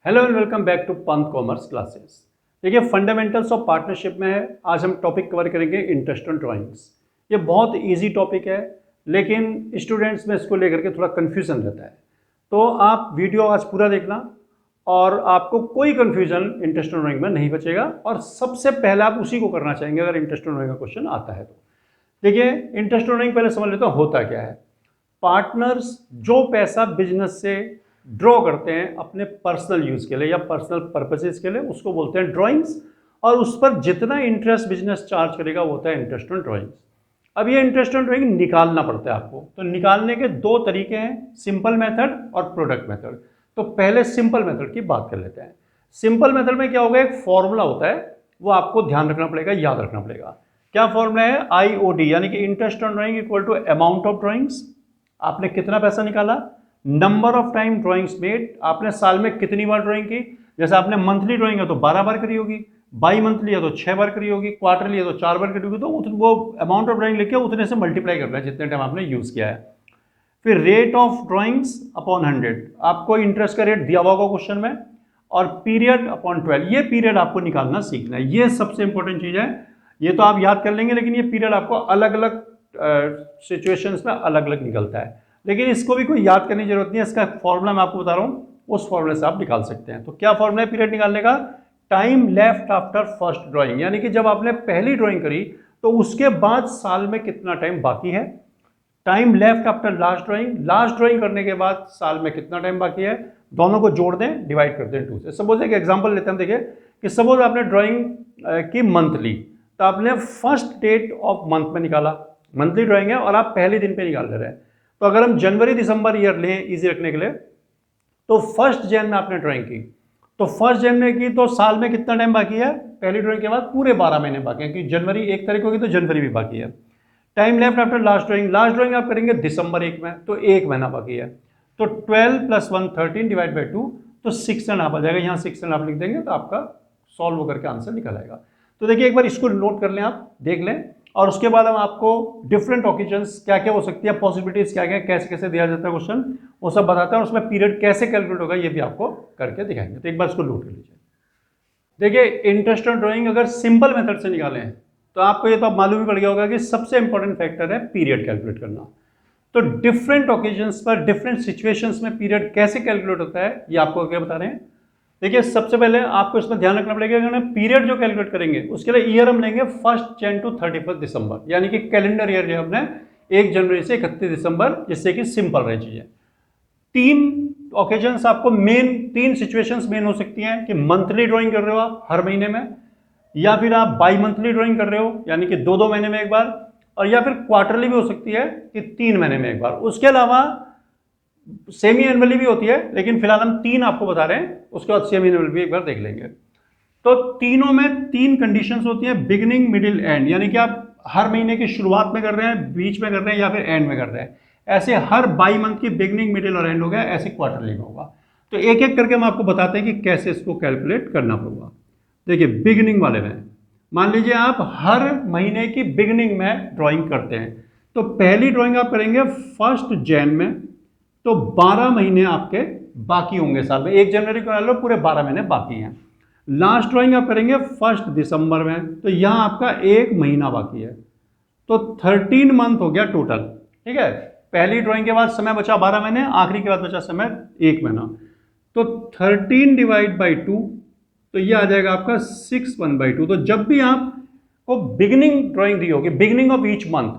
Hello and welcome back to Pant commerce classes. देखिए, fundamentals of partnership में है। आज हम टॉपिक कवर करेंगे इंटरेस्ट ऑन ड्राइंग्स। ये बहुत इजी टॉपिक है, लेकिन स्टूडेंट्स में इसको लेकर के थोड़ा कन्फ्यूज़न रहता है। तो आप वीडियो आज पूरा देखना और आपको कोई कन्फ्यूजन इंटरेस्ट ऑन ड्राइंग में नहीं बचेगा। और सबसे पहले आप उसी को करना चाहेंगे अगर इंटरेस्ट ऑन ड्राइंग का क्वेश्चन आता है तो। देखिए, इंटरेस्ट ऑन ड्राइंग पहले समझ लेते हैं होता क्या है। पार्टनर्स जो पैसा बिजनेस से ड्रॉ करते हैं अपने पर्सनल यूज़ के लिए या पर्सनल पर्पसेस के लिए, उसको बोलते हैं ड्राइंग्स। और उस पर जितना इंटरेस्ट बिजनेस चार्ज करेगा वो होता है इंटरेस्ट ऑन ड्राइंग्स। अब ये इंटरेस्ट ऑन ड्राइंग निकालना पड़ता है आपको। तो निकालने के दो तरीके हैं, सिंपल मेथड और प्रोडक्ट मेथड। तो पहले सिंपल मेथड की बात कर लेते हैं। सिंपल मेथड में क्या होगा, एक फॉर्मूला होता है, वो आपको ध्यान रखना पड़ेगा, याद रखना पड़ेगा। क्या फॉर्मूला है? IOD, यानी कि interest on drawing equal to amount of drawings. आपने कितना पैसा निकाला, number of time drawings made, आपने साल में कितनी बार ड्राइंग की। जैसे आपने मंथली ड्राइंग है तो 12 बार करी होगी, बाई मंथली है तो 6 बार करी होगी, क्वार्टरली है तो 4 बार करी होगी। तो वो अमाउंट ऑफ ड्राइंग लेके उतने से मल्टीप्लाई करना है जितने टाइम आपने यूज़ किया है। फिर रेट ऑफ ड्राइंग्स अपॉन 100, आपको इंटरेस्ट का रेट दिया हुआ होगा क्वेश्चन में। और पीरियड अपॉन 12, ये पीरियड आपको निकालना सीखना है। ये सबसे इंपॉर्टेंट चीज़ है। ये तो आप याद कर लेंगे, लेकिन ये पीरियड आपको अलग अलग सिचुएशंस में अलग अलग निकलता है। लेकिन इसको भी कोई याद करने की जरूरत नहीं है, इसका फॉर्मूला मैं आपको बता रहा हूँ, उस फॉर्मूले से आप निकाल सकते हैं। तो क्या फॉर्मूला है पीरियड निकालने का? Time left after first drawing, यानी कि जब आपने पहली ड्राइंग करी तो उसके बाद साल में कितना टाइम बाकी है। Time left after last drawing, last drawing करने के बाद साल में कितना टाइम बाकी है। दोनों को जोड़ दें, डिवाइड कर दें 2 से। सपोज एक एग्जांपल लेते हैं। देखिए कि सपोज आपने ड्राइंग की मंथली, तो आपने फर्स्ट डेट ऑफ मंथ में निकाला, मंथली ड्राइंग है और आप पहले दिन पे निकाल ले रहे हैं। तो अगर हम जनवरी दिसंबर ईयर लें इजी रखने के लिए, तो फर्स्ट जन में आपने ड्राइंग की, तो फर्स्ट जन में की तो साल में कितना टाइम बाकी है। पहली ड्राइंग के बाद पूरे 12 महीने बाकी हैं, क्योंकि जनवरी 1 तारीख होगी तो जनवरी भी बाकी है। Time left after last drawing, last drawing आप करेंगे दिसंबर 1 में, तो 1 महीना बाकी है। तो 12 + 1 13 डिवाइड बाई 2, तो 6.5 आ जाएगा। यहाँ 6.5 लिख देंगे तो आपका सॉल्व होकर के आंसर निकल आएगा। तो देखिए, एक बार इसको नोट कर लें, आप देख लें, और उसके बाद हम आपको डिफरेंट ओकेजन्स क्या क्या हो सकती है, पॉसिबिलिटीज क्या क्या, कैसे कैसे दिया जाता है क्वेश्चन, वो सब बताते हैं। और उसमें पीरियड कैसे कैलकुलेट होगा ये भी आपको करके दिखाएंगे। तो एक बार इसको नोट कर लीजिए। देखिए, इंटरेस्ट ऑन ड्राइंग अगर सिंपल मेथड से निकालें तो आपको ये तो अब मालूम ही पड़ गया होगा कि सबसे इंपॉर्टेंट फैक्टर है पीरियड कैलकुलेट करना। तो डिफरेंट ओकेजन्स पर डिफरेंट सिचुएशंस में पीरियड कैसे कैलकुलेट होता है ये आपको क्या बता रहे हैं। देखिए, सबसे पहले आपको इसमें ध्यान रखना पड़ेगा कि पीरियड जो कैलकुलेट करेंगे उसके लिए ईयर हम लेंगे 1 जन टू 31 दिसंबर, यानी कि कैलेंडर ईयर जो हमने 1 जनवरी से 31 दिसंबर, जिससे कि सिंपल रहे चीजें। 3 ओकेजन्स आपको मेन, 3 सिचुएशंस मेन हो सकती हैं कि मंथली ड्राइंग कर रहे हो आप हर महीने में, या फिर आप बाई मंथली ड्राइंग कर रहे हो यानी कि 2-2 महीने में एक बार, और या फिर क्वार्टरली भी हो सकती है कि 3 महीने में एक बार। उसके अलावा सेमी एनुअली भी होती है, लेकिन फिलहाल हम 3 आपको बता रहे हैं, उसके बाद सेमी एनुअल भी एक बार देख लेंगे। तो तीनों में 3 कंडीशंस होती हैं, बिगिनिंग मिडिल एंड, यानी कि आप हर महीने की शुरुआत में कर रहे हैं, बीच में कर रहे हैं, या फिर एंड में कर रहे हैं। ऐसे हर बाई मंथ की बिगिनिंग मिडिल और एंड हो गया, ऐसे क्वार्टरली में होगा। तो एक एक करके हम आपको बताते हैं कि कैसे इसको कैलकुलेट करना पड़ेगा। देखिए, बिगिनिंग वाले में मान लीजिए आप हर महीने की बिगिनिंग में ड्राइंग करते हैं, तो पहली ड्राइंग आप करेंगे 1 जन में, तो 12 महीने आपके बाकी होंगे साल में। 1 जनवरी को लो, पूरे 12 महीने बाकी हैं। लास्ट ड्राइंग आप करेंगे 1 दिसंबर में, तो यहाँ आपका 1 महीना बाकी है। तो 13 मंथ हो गया टोटल, ठीक है। पहली ड्राइंग के बाद समय बचा 12 महीने, आखिरी के बाद बचा समय 1 महीना। तो 13 डिवाइड बाई 2, तो ये आ जाएगा आपका 6/2। तो जब भी आपको बिगिनिंग ड्राइंग दी होगी, बिगिनिंग ऑफ ईच मंथ,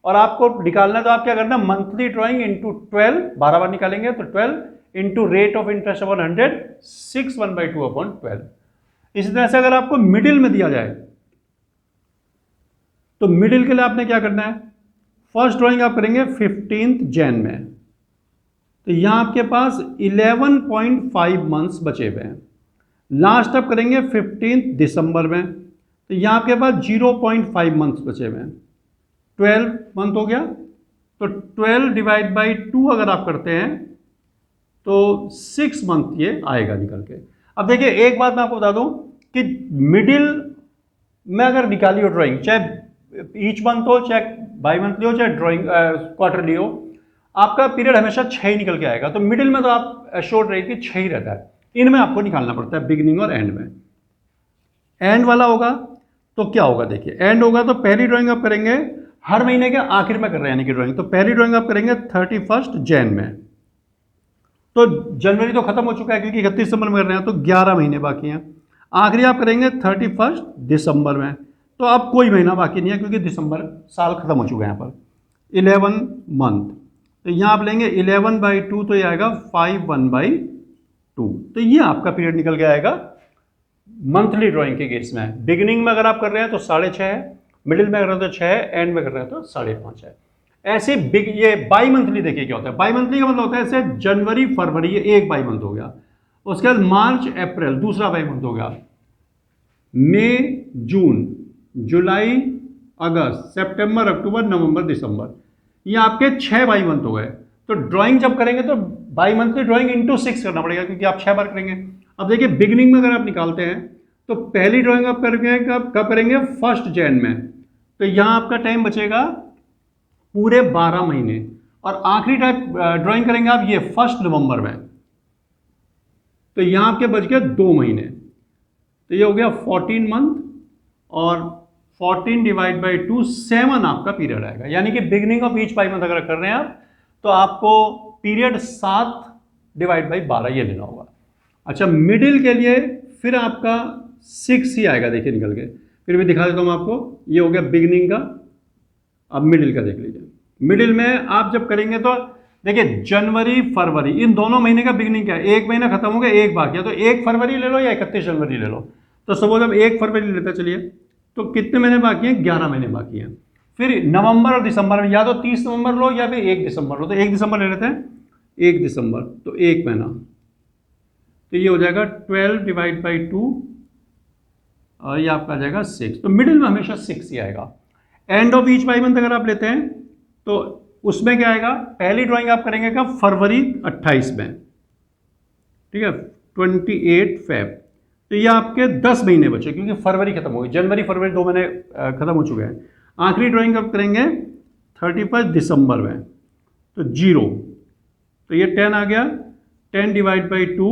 और आपको निकालना है, तो आप क्या करना, मंथली ड्राइंग इंटू 12, 12 बार निकालेंगे, तो 12 into rate of interest upon 100, 6/2 upon 12। इसी तरह से अगर आपको मिडिल में दिया जाए, तो मिडिल के लिए आपने क्या करना है, फर्स्ट ड्राइंग आप करेंगे 15 जन में, तो यहां आपके पास 11.5 मंथ्स बचे हुए हैं। लास्ट आप करेंगे 15 दिसंबर में, तो यहां आपके पास 0.5 मंथ्स बचे हुए हैं। 12 मंथ हो गया, तो 12 डिवाइड बाई 2 अगर आप करते हैं तो 6 मंथ ये आएगा निकल के। अब देखिए, एक बात मैं आपको बता दूं कि मिडिल में अगर निकाली हो ड्राइंग, चाहे ईच मंथ हो, चाहे बाई मंथली हो, चाहे ड्राइंग क्वार्टरली हो, आपका पीरियड हमेशा 6 ही निकल के आएगा। तो मिडिल में तो आप एश्योर्ड रहिए कि 6 ही रहता है। इनमें आपको निकालना पड़ता है, बिगिनिंग और एंड में। एंड वाला होगा तो क्या होगा, देखिए एंड होगा तो पहली ड्राइंग आप करेंगे हर महीने के आखिर में कर रहे हैं यानी कि ड्राइंग, तो पहली ड्राइंग आप करेंगे 31 जैन में। तो जनवरी तो खत्म हो चुका है क्योंकि 31 दिसंबर में कर रहे हैं, तो 11 महीने बाकी हैं। आखिरी आप करेंगे 31 दिसंबर में, तो अब कोई महीना बाकी नहीं है क्योंकि दिसंबर साल खत्म हो चुका है। यहाँ पर 11 मंथ, तो यहाँ आप लेंगे 11/2, तो ये आएगा 51/2। तो ये आपका पीरियड निकल के आएगा मंथली ड्राइंग के केस में। बिगिनिंग में अगर आप कर रहे हैं तो 6.5 है, मिडिल में कर रहे हैं तो 6 है, एंड में कर रहे हैं तो 5.5 है। ऐसे बिग ये बाई मंथली देखिए क्या होता है। बाई मंथली का मतलब होता है ऐसे जनवरी फरवरी ये एक बाई मंथ हो गया, उसके बाद मार्च अप्रैल दूसरा बाई मंथ हो गया, मई जून जुलाई अगस्त सितंबर अक्टूबर नवंबर दिसंबर, ये आपके 6 बाई मंथ हो गए। तो ड्राइंग जब करेंगे तो बाई मंथली ड्राइंग इंटू 6 करना पड़ेगा क्योंकि आप 6 बार करेंगे। अब देखिए बिगिनिंग में अगर आप निकालते हैं तो पहली ड्राइंग आप करेंगे कब करेंगे 1 जैन में, तो यहाँ आपका टाइम बचेगा पूरे 12 महीने। और आखिरी टाइप ड्राइंग करेंगे आप ये 1 नवंबर में, तो यहाँ आपके बच गए 2 महीने, तो ये हो गया 14 मंथ, और 14/2 7 आपका पीरियड आएगा। यानी कि beginning of each by month अगर कर रहे हैं आप तो आपको पीरियड 7/12 ये लेना होगा। अच्छा मिडिल के लिए फिर आपका 6 ही आएगा, देखिए निकल के, फिर मैं दिखा देता हूँ आपको। ये हो गया बिगिनिंग का, अब मिडिल का देख लीजिए। मिडिल में आप जब करेंगे तो देखिए जनवरी फरवरी इन दोनों महीने का बिगिनिंग क्या है, एक महीना खत्म हो गया, एक बाकी है, तो 1 फरवरी ले लो या 31 जनवरी ले लो। तो सपोज अब 1 फरवरी लेते चलिए, तो कितने महीने बाकी हैं, 11 महीने बाकी हैं। फिर नवंबर और दिसंबर में या तो 30 नवंबर लो या फिर 1 दिसंबर लो, तो 1 दिसंबर ले लेते हैं, 1 दिसंबर तो 1 महीना, तो ये हो जाएगा 12/2 और ये आपका आ जाएगा 6। तो मिडिल में हमेशा 6 ही आएगा। End of each by month अगर आप लेते हैं तो उसमें क्या आएगा, पहली ड्राइंग आप करेंगे कब, फरवरी 28 में, ठीक है 28 फेब, तो ये आपके 10 महीने बचे क्योंकि फरवरी खत्म हो गई, जनवरी फरवरी 2 महीने खत्म हो चुके हैं। आखिरी ड्राइंग कब करेंगे 31 दिसंबर में, तो 0, तो ये 10 आ गया, 10/2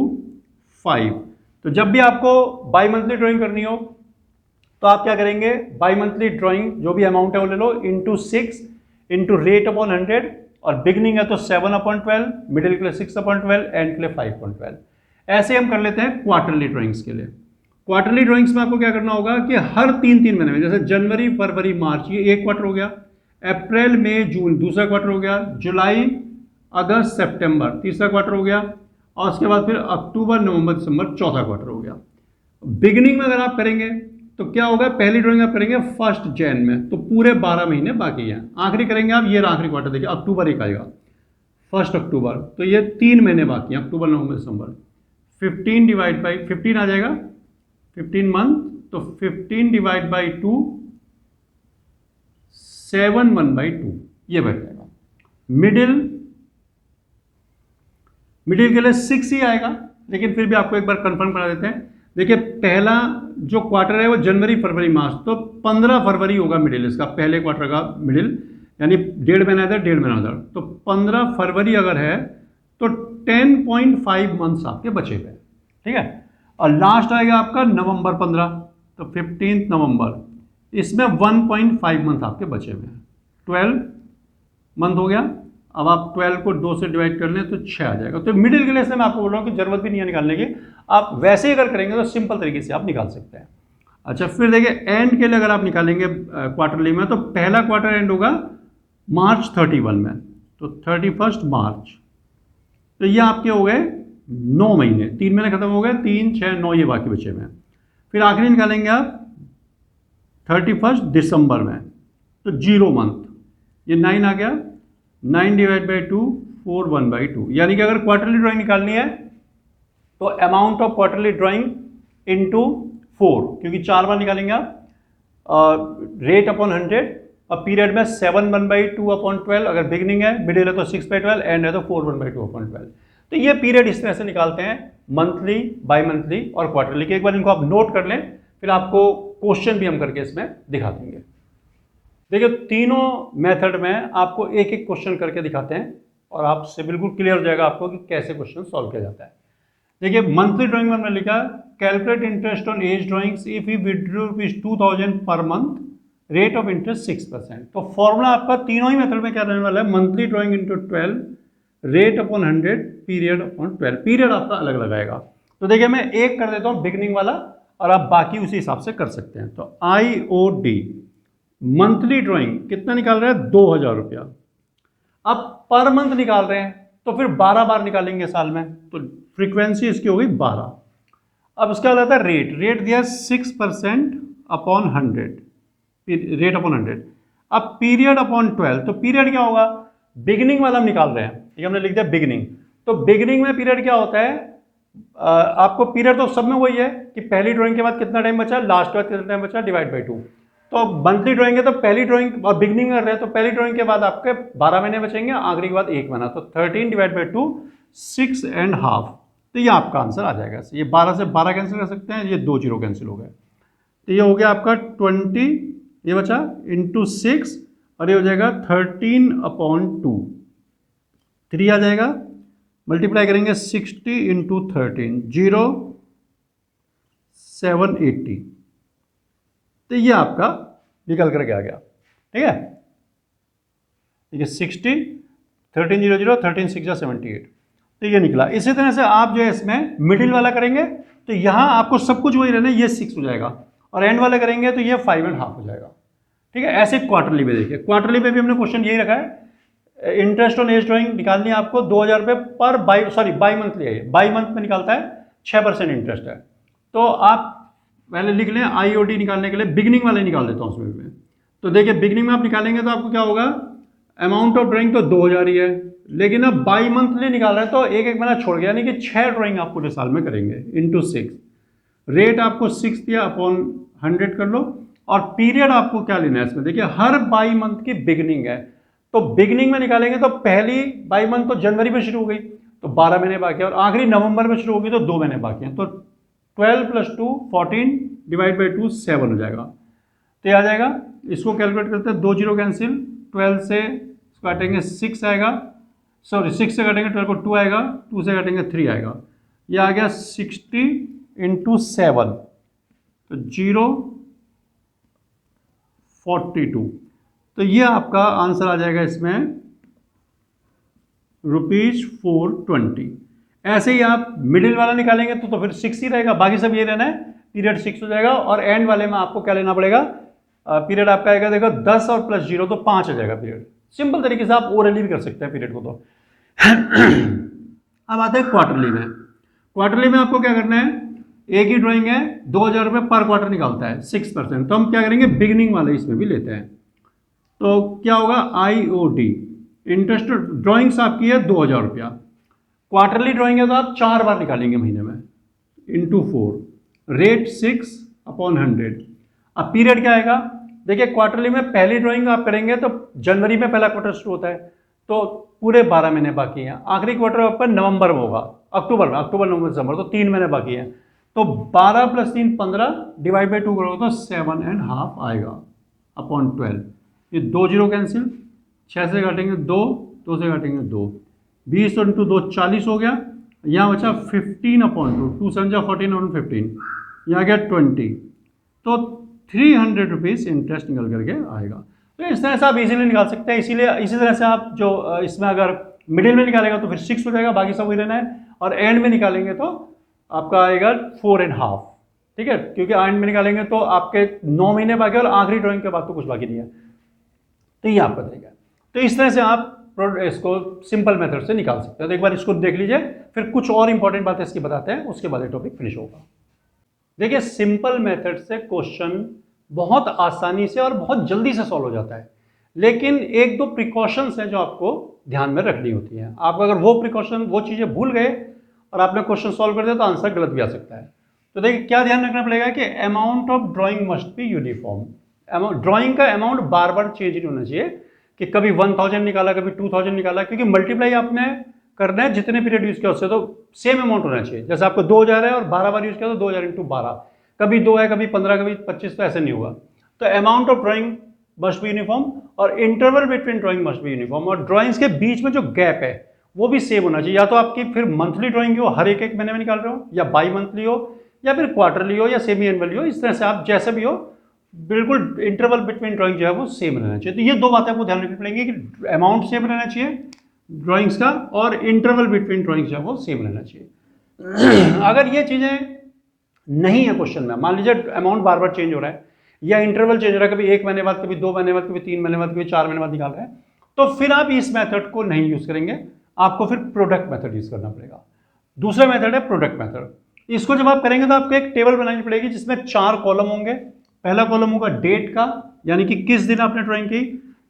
5। तो जब भी आपको बाई मंथली ड्राइंग करनी हो तो आप क्या करेंगे, बाई मंथली ड्राइंग जो भी अमाउंट है वो ले लो इंटू 6 इंटू रेट अपॉन 100, और बिगनिंग है तो 7/12, मिडिल के लिए 6/12, एंड के लिए 5/12। ऐसे हम कर लेते हैं क्वार्टरली ड्राइंग्स के लिए। क्वार्टरली ड्राइंग्स में आपको क्या करना होगा कि हर 3-3 महीने में, जैसे जनवरी फरवरी मार्च ये एक क्वार्टर हो गया, अप्रैल मई जून दूसरा क्वार्टर हो गया, जुलाई अगस्त सितंबर तीसरा क्वार्टर हो गया, और उसके बाद फिर अक्टूबर नवंबर दिसंबर चौथा क्वार्टर हो गया। बिगिनिंग में अगर आप करेंगे तो क्या होगा, पहली ड्राइंग आप करेंगे 1 जैन में, तो पूरे 12 महीने बाकी हैं। आखिरी करेंगे आप, ये आखिरी क्वार्टर देखिए अक्टूबर एक आएगा 1 अक्टूबर, तो ये 3 महीने बाकी हैं, अक्टूबर नवंबर दिसंबर। 15 आ जाएगा 15 मंथ, तो 15/2 7/1/2 ये बैठ जाएगा। मिडिल के लिए 6 ही आएगा, लेकिन फिर भी आपको एक बार कंफर्म करा देते हैं। देखिए पहला जो क्वार्टर है वो जनवरी फरवरी मार्च, तो 15 फरवरी होगा मिडिल इसका, पहले क्वार्टर का मिडिल, यानी 1.5 महीना इधर 1.5 महीना उधर, तो 15 फरवरी अगर है तो 10.5 मंथ्स आपके बचे हुए, ठीक है। और लास्ट आएगा आपका नवंबर 15, तो 15 नवंबर, इसमें 1.5 मंथ आपके बचे हुए हैं, 12 मंथ हो गया। अब आप 12 को 2 से डिवाइड कर लें तो 6 आ जाएगा। तो मिडिल के लिए से मैं आपको बोल रहा हूँ कि जरूरत भी नहीं है निकालने की, आप वैसे ही अगर करेंगे तो सिंपल तरीके से आप निकाल सकते हैं। अच्छा फिर देखिए एंड के लिए अगर आप निकालेंगे क्वार्टरली में, तो पहला क्वार्टर एंड होगा मार्च 31 में, तो 31 मार्च, तो ये आपके हो गए 9 महीने, 3 महीने खत्म हो गए, 3 6 9 ये बाकी बचे हुए हैं। फिर आखिरी निकालेंगे आप 31 दिसंबर में, तो 0 मंथ, ये 9 आ गया, 9/2 4/1/2, यानी कि अगर क्वार्टरली ड्राइंग निकालनी है तो amount of quarterly drawing into 4, क्योंकि 4 बार निकालेंगे आप, रेट अपॉन 100, और पीरियड में 7/1/2/12, अगर बिगनिंग है, मिडिल है तो 6/12, एंड है तो 4/1/2/12। तो ये पीरियड इस तरह से निकालते हैं, मंथली बाई मंथली और क्वार्टरली के। एक बार इनको आप नोट कर लें, फिर आपको क्वेश्चन भी हम करके इसमें दिखा देंगे। देखिए तीनों मेथड में आपको एक एक क्वेश्चन करके दिखाते हैं और आपसे बिल्कुल क्लियर हो जाएगा आपको कि कैसे क्वेश्चन सॉल्व किया जाता है। देखिए मंथली ड्राइंग में हमने लिखा calculate interest on as drawings if you withdraw ₹2000 per month, rate of interest 6%। तो फॉर्मूला आपका तीनों ही मेथड में क्या रहने वाला है, monthly drawing into 12, rate upon 100, period upon 12। Period आपका अलग लगाएगा। तो देखिए मैं एक कर देता हूँ बिगनिंग वाला और आप बाकी उसी हिसाब से कर सकते हैं। तो IOD मंथली ड्राइंग कितना निकाल रहे हैं, 2000 रुपया। अब पर मंथ निकाल रहे हैं तो फिर 12 बार निकालेंगे साल में, तो फ्रीक्वेंसी इसकी हो गई 12। अब उसका आता है रेट, रेट दिया 6% अपॉन 100, रेट अपॉन 100। अब पीरियड अपॉन 12, तो पीरियड क्या होगा, बिगिनिंग वाला हम निकाल रहे हैं, ये हमने लिख दिया बिगिनिंग। तो बिगिनिंग में पीरियड क्या होता है, आपको पीरियड तो सब में वही है कि पहली ड्राइंग के बाद कितना टाइम बचा, लास्ट के बाद कितना टाइम बचा, डिवाइड बाई 2। तो मंथली ड्राइंग है तो पहली ड्राइंग और बिगनिंग कर रहे हैं तो पहली ड्राइंग के बाद आपके 12 महीने बचेंगे, आखिरी के बाद 1 महीना, तो 13 डिवाइड बाई 2 6.5। तो ये आपका आंसर आ जाएगा। ये 12 से 12 कैंसिल कर सकते हैं, ये 2 जीरो कैंसिल हो गए, तो ये हो गया आपका 20, ये बचा इंटू 6 और ये हो जाएगा 13/2, 3 आ जाएगा, मल्टीप्लाई करेंगे 60 इंटू 13, 0780। तो ये आपका निकल करके आ गया, ठीक है। देखिए 60, 1300, 13 6 78, तो ये निकला। इसी तरह से आप जो है इसमें मिडिल वाला करेंगे तो यहाँ आपको सब कुछ वही रहना है, ये 6 हो जाएगा, और एंड वाला करेंगे तो ये 5.5 हो जाएगा, ठीक है। ऐसे क्वार्टरली में देखिए, क्वार्टरली में भी हमने क्वेश्चन यही रखा है, इंटरेस्ट ऑन एज ड्राइंग निकालनी है आपको 2000 रुपये पर बाई मंथली है, बाई मंथ में निकालता है 6% इंटरेस्ट है। तो आप पहले लिख लें IOD निकालने के लिए, बिगनिंग वाले निकाल देता हूँ उसमें भी। तो देखिए बिगनिंग में आप निकालेंगे तो आपको क्या होगा, अमाउंट ऑफ ड्राइंग तो 2000 ही है, लेकिन अब बाई मंथली निकाल रहे हैं तो एक महीना छोड़ गया, यानी कि 6 ड्राइंग आप पूरे साल में करेंगे, इंटू 6, रेट आपको 6 दिया अपॉन 100 कर लो, और पीरियड आपको क्या लेना है इसमें, देखिए हर बाई मंथ की बिगनिंग है, तो बिगनिंग में निकालेंगे तो पहली बाई मंथ तो जनवरी में शुरू हो गई तो 12 महीने बाकी है, और आखिरी नवंबर में शुरू होगी तो 2 महीने बाकी हैं, तो 12 + 2 14 डिवाइड बाई 2 7 हो जाएगा। तो ये आ जाएगा, इसको कैलकुलेट करते हैं, 2 जीरो कैंसिल, 12 से काटेंगे 6 आएगा, सॉरी 6 से काटेंगे 12 को 2 आएगा, 2 से काटेंगे 3 आएगा, ये आ गया 60 इंटू 7, तो 042। तो ये आपका आंसर आ जाएगा इसमें ₹420। ऐसे ही आप मिडिल वाला निकालेंगे तो फिर 6 ही रहेगा, बाकी सब ये रहना है, पीरियड 6 हो जाएगा, और एंड वाले में आपको क्या लेना पड़ेगा, पीरियड आपका आएगा, देखो 10 और प्लस 0 तो 5 आ जाएगा पीरियड। सिंपल तरीके से आप ओरली भी कर सकते हैं पीरियड को। तो अब आते हैं क्वार्टरली में। क्वार्टरली में आपको क्या करना है, एक ही ड्राइंग है, 2000 रुपये पर क्वार्टर निकालता है 6%, तो हम क्या करेंगे बिगिनिंग वाले इसमें भी लेते हैं। तो क्या होगा, IOD इंटरेस्ट ड्राइंग्स आपकी है 2000 रुपया, क्वार्टरली ड्राइंग है तो आप 4 बार निकालेंगे महीने में, इंटू 4, रेट 6/100। अब पीरियड क्या आएगा, देखिए क्वार्टरली में पहली ड्राइंग आप करेंगे तो जनवरी में पहला क्वार्टर शुरू होता है, तो पूरे 12 महीने बाकी हैं, आखिरी क्वार्टर आपका नवंबर में होगा, अक्टूबर नवंबर दिसंबर, तो 3 महीने बाकी हैं, तो 12 + 3 15 डिवाइड बाई 2 करोगे तो 7.5 आएगा अपॉन 12। ये 2 जीरो कैंसिल, 6 से काटेंगे 2, 2 से काटेंगे 2, 20 इंटू 2 40 हो गया, यहाँ बचा 15/2, 2 7 14 और 15, यहाँ गया 20, तो 300 रुपीज़ इंटरेस्ट निकल करके आएगा। तो इस तरह से आप इजीली निकाल सकते हैं। इसीलिए इसी तरह से आप जो इसमें अगर मिडिल में निकालेगा तो फिर 6 हो जाएगा, बाकी सब वही रहना है, और एंड में निकालेंगे तो आपका आएगा 4.5, ठीक है, क्योंकि एंड में निकालेंगे तो आपके 9 महीने बाकी और आखिरी ड्राइंग के बाद तो कुछ बाकी नहीं है। तो ये आपका तरीका है। तो इस तरह से आप इसको सिंपल मेथड से निकाल सकते हैं। तो एक बार इसको देख लीजिए, फिर कुछ और इंपॉर्टेंट बातें इसकी बताते हैं, उसके बाद ये टॉपिक फिनिश होगा। देखिए सिंपल मेथड से क्वेश्चन बहुत आसानी से और बहुत जल्दी से सॉल्व हो जाता है, लेकिन 1-2 प्रिकॉशंस हैं जो आपको ध्यान में रखनी होती हैं। आप अगर वो चीज़ें भूल गए और आपने क्वेश्चन सॉल्व कर दिया तो आंसर गलत भी आ सकता है। तो देखिए क्या ध्यान रखना पड़ेगा कि amount of drawing must be uniform. Drawing का अमाउंट बार बार चेंज नहीं होना चाहिए कि कभी 1000 निकाला कभी 2000 निकाला, क्योंकि मल्टीप्लाई आपने करना है जितने पीरियड यूज किया उससे, तो सेम अमाउंट होना चाहिए। जैसे आपको 2000 है और 12 बार यूज किया तो 2000 × 12, कभी 2 है कभी 15 कभी 25, तो ऐसे नहीं होगा। तो amount of drawing must be uniform और interval between drawing must be uniform, और ड्राइंग्स के बीच में जो गैप है वो भी सेम होना चाहिए। या तो आपकी फिर मंथली ड्राइंग हो, हर एक एक महीने में निकाल रहे हो, या बाई मंथली हो, या फिर क्वार्टरली हो, या सेमी एनुअली हो। इस तरह से आप जैसे भी हो, बिल्कुल इंटरवल बिटवीन ड्राइंग जो है वो सेम रहना चाहिए। तो ये दो बातें आपको ध्यान रखनी पड़ेंगी कि अमाउंट सेम रहना चाहिए ड्राइंग्स का, और इंटरवल बिटवीन ड्राइंग्स जो है वो सेम रहना चाहिए। अगर ये चीज़ें नहीं है क्वेश्चन में, मान लीजिए अमाउंट बार बार चेंज हो रहा है, या इंटरवल चेंज हो रहा है, कभी 1 महीने बाद, कभी 2 महीने बाद, कभी 3 महीने बाद, कभी 4 महीने बाद निकाल रहे हैं, तो फिर आप इस मेथड को नहीं यूज करेंगे, आपको फिर प्रोडक्ट मेथड यूज करना पड़ेगा। दूसरा मेथड है प्रोडक्ट मेथड। इसको जब आप करेंगे तो आपको एक टेबल बनानी पड़ेगी जिसमें 4 कॉलम होंगे। पहला कॉलम होगा डेट का, यानी कि किस दिन आपने ड्राइंग की।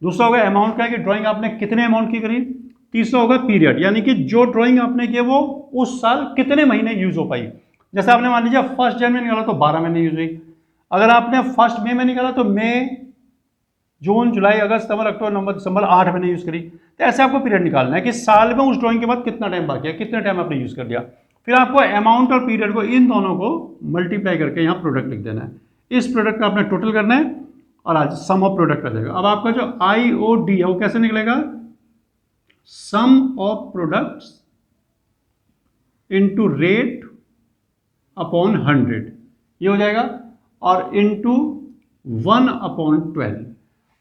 दूसरा होगा अमाउंट का, कि ड्राइंग आपने कितने अमाउंट की करी। तीसरा होगा पीरियड, यानी कि जो ड्राइंग आपने की वो उस साल कितने महीने यूज हो पाई। जैसे आपने मान लीजिए 1 जनवरी निकाला तो 12 महीने यूज हुई। अगर आपने 1 मई में निकाला तो मई, जून, जुलाई, अगस्त, सितंबर, अक्टूबर, नवंबर, दिसंबर 8 महीने यूज करी। तो ऐसे आपको पीरियड निकालना है कि साल में उस ड्राइंग के बाद कितना टाइम बाकी है, कितने टाइम आपने यूज कर दिया। फिर आपको अमाउंट और पीरियड को, इन दोनों को मल्टीप्लाई करके यहाँ प्रोडक्ट लिख देना है। इस प्रोडक्ट का आपने टोटल करना है और आज सम ऑफ प्रोडक्ट आ जाएगा। अब आपका जो IOD है वो कैसे निकलेगा, sum of products into rate upon 100, ये हो जाएगा, और इंटू 1/12।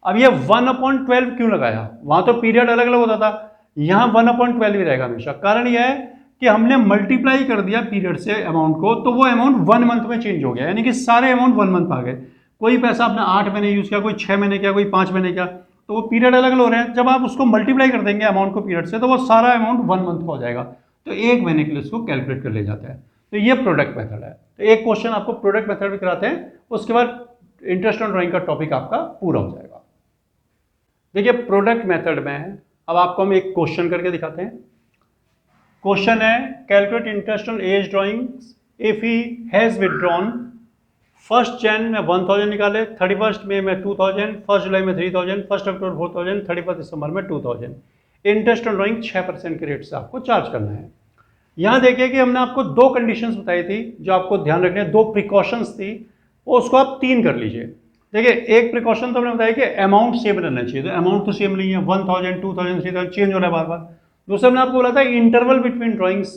अब ये 1/12 क्यों लगाया, वहां तो पीरियड अलग अलग होता था, यहां 1/12 ही रहेगा हमेशा। कारण यह है कि हमने मल्टीप्लाई कर दिया पीरियड से अमाउंट को, तो वो अमाउंट 1 मंथ में चेंज हो गया, यानी कि सारे अमाउंट 1 मंथ आ गए। कोई पैसा आपने 8 महीने यूज किया, कोई 6 महीने किया, कोई 5 महीने किया, तो वो पीरियड अलग अलग हो रहे हैं। जब आप उसको मल्टीप्लाई कर देंगे अमाउंट को पीरियड से, तो वो सारा अमाउंट 1 मंथ का हो जाएगा, तो 1 महीने के लिए इसको कैलकुलेट कर ले जाता है। तो ये प्रोडक्ट मेथड है। तो एक क्वेश्चन आपको प्रोडक्ट मेथड भी कराते हैं, उसके बाद इंटरेस्ट ऑन ड्राइंग का टॉपिक आपका पूरा हो जाएगा। देखिए प्रोडक्ट मेथड में अब आपको हम एक क्वेश्चन करके दिखाते हैं। क्वेश्चन है, calculate interest on as drawings if he has withdrawn 1 Jan में 1000 निकाले, 31 मई में 2000, 1 जुलाई में 3000, 1 अक्टूबर 4000, 31 दिसंबर में 2000। इंटरेस्ट ऑन ड्राइंग 6% के रेट से आपको चार्ज करना है। यहां देखिए कि हमने आपको 2 कंडीशंस बताई थी जो आपको ध्यान रखने, 2 प्रिकॉशंस थी, वो उसको आप 3 कर लीजिए। देखिए एक प्रिकॉशन तो हमने बताया कि अमाउंट सेम रहना चाहिए, तो अमाउंट तो सेम नहीं है, 1000, 2000, 3000 चेंज हो रहा है बार बार। दूसरा हमने आपको बोला था इंटरवल बिटवीन ड्राइंग्स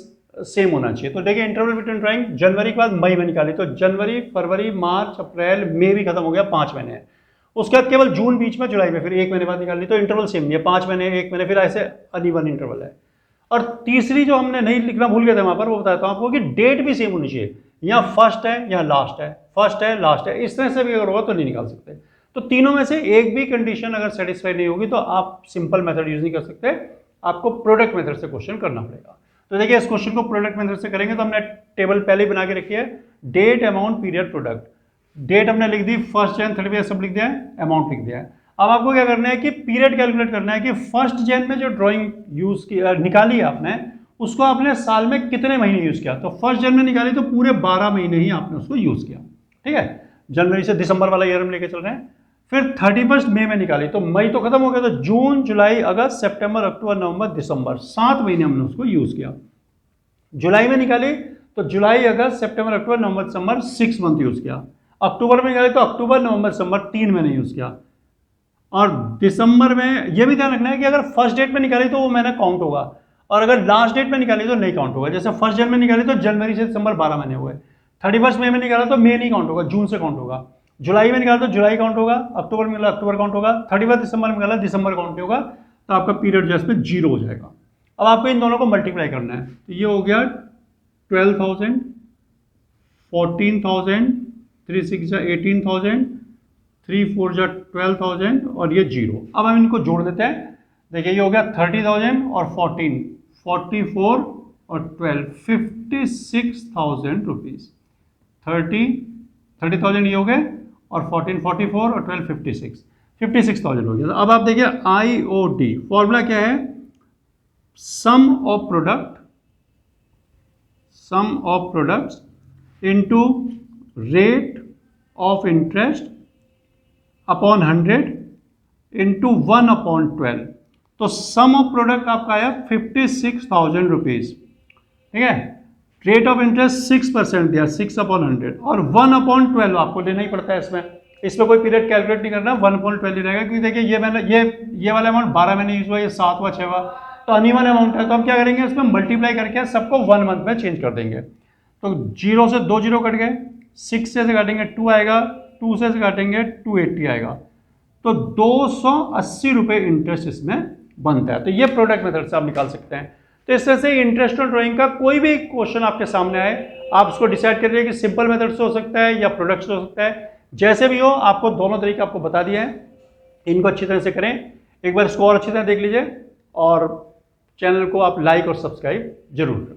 सेम होना चाहिए। तो देखिए इंटरवल बिटवीन ड्राइंग जनवरी के बाद मई में निकाली, तो जनवरी, फरवरी, मार्च, अप्रैल, मई भी खत्म हो गया, 5 महीने हैं। उसके बाद केवल जून बीच में, जुलाई में, फिर 1 महीने बाद निकाली, तो इंटरवल सेम नहीं है, 5 महीने, 1 महीने, फिर ऐसे अनइवन इंटरवल है। और तीसरी जो हमने नहीं लिखना भूल गए थे वहां पर, वो बताता हूं आपको कि डेट भी सेम होनी चाहिए, यहाँ फर्स्ट है, यहाँ लास्ट है, फर्स्ट है, लास्ट है, इस तरह से भी अगर होगा तो नहीं निकाल सकते। तो तीनों में से एक भी कंडीशन अगर सेटिस्फाई नहीं होगी तो आप सिंपल मेथड यूज नहीं कर सकते, आपको प्रोडक्ट मेथड से क्वेश्चन करना पड़ेगा। तो देखिए इस क्वेश्चन को प्रोडक्ट मेथड से करेंगे तो हमने टेबल पहले ही बना के रखी है, date, amount, period, product. Date हमने लिख दी, 1 जन, 30 सब लिख दिया है, अमाउंट लिख दिया है। अब आपको क्या करना है कि पीरियड कैलकुलेट करना है कि 1 जन में जो ड्राइंग यूज की निकाली है आपने, उसको आपने साल में कितने महीने यूज किया। तो 1 जन में निकाली तो पूरे 12 महीने ही आपने उसको यूज किया, ठीक है। जनवरी से दिसंबर वाला ईयर हम लेके चल रहे हैं। फिर 31 मई में निकाली, तो मई तो खत्म हो गया, तो जून, जुलाई, अगस्त, सितंबर, अक्टूबर, नवंबर, दिसंबर, 7 महीने हमने उसको यूज किया। जुलाई में निकाली तो जुलाई, अगस्त, सितंबर, अक्टूबर, नवंबर, दिसंबर, 6 मंथ यूज किया। अक्टूबर में निकाली तो अक्टूबर, नवंबर, दिसंबर, 3 महीने यूज किया। और दिसंबर में यह भी ध्यान रखना है कि अगर फर्स्ट डेट में निकाली तो वो महीना काउंट होगा, और अगर लास्ट डेट में निकाली तो नहीं काउंट होगा। जैसे 1 जन में निकाली तो जनवरी से दिसंबर 12 महीने हुए, 31 मई में निकाला तो मई नहीं काउंट होगा, जून से काउंट होगा। जुलाई में निकाला तो जुलाई काउंट होगा, अक्टूबर में निकाला अक्टूबर काउंट होगा, 31 दिसंबर में निकाला दिसंबर काउंट होगा, तो आपका पीरियड जो है इसमें 0 हो जाएगा। अब आपको इन दोनों को मल्टीप्लाई करना है, तो ये हो गया 12,000, 14,000, 3 6 18,000, 3 4 12,000, और ये 0। अब हम इनको जोड़ देते हैं। देखिए ये हो गया 30,000 और 14, 44 और 12, 56,000 रुपीज। 30,000 ये हो गए, और 14 44 और 12 56,000 हो गया। अब आप देखिए IOD फॉर्मूला क्या है, sum of products into rate of interest upon 100 into 1/12। तो सम ऑफ प्रोडक्ट आपका आया 56,000 रुपीज, ठीक है। रेट ऑफ इंटरेस्ट 6% दिया, 6/100, और 1/12 आपको लेना ही पड़ता है इसमें कोई पीरियड कैलकुलेट नहीं करना, 1/12 ही रहेगा। क्योंकि देखिए ये वाला अमाउंट 12 महीने यूज हुआ, ये 7वां 6वां, तो अनइवन अमाउंट है, तो हम क्या करेंगे, इसमें मल्टीप्लाई करके सबको 1 मंथ में चेंज कर देंगे। तो 0 से 2 जीरो कट गए, 6 से काटेंगे 2 आएगा, 2 से काटेंगे 280 आएगा, तो 280 रुपये इंटरेस्ट इसमें बनता है। तो ये प्रोडक्ट मेथड से आप निकाल सकते हैं। तो इस तरह से इंटरेस्ट ऑन ड्राइंग का कोई भी क्वेश्चन आपके सामने आए, आप उसको डिसाइड करिए कि सिंपल मेथड से हो सकता है या प्रोडक्ट से हो सकता है। जैसे भी हो, आपको दोनों तरीके आपको बता दिए हैं, इनको अच्छी तरह से करें। एक बार इसको और अच्छी तरह देख लीजिए और चैनल को आप लाइक और सब्सक्राइब जरूर करें।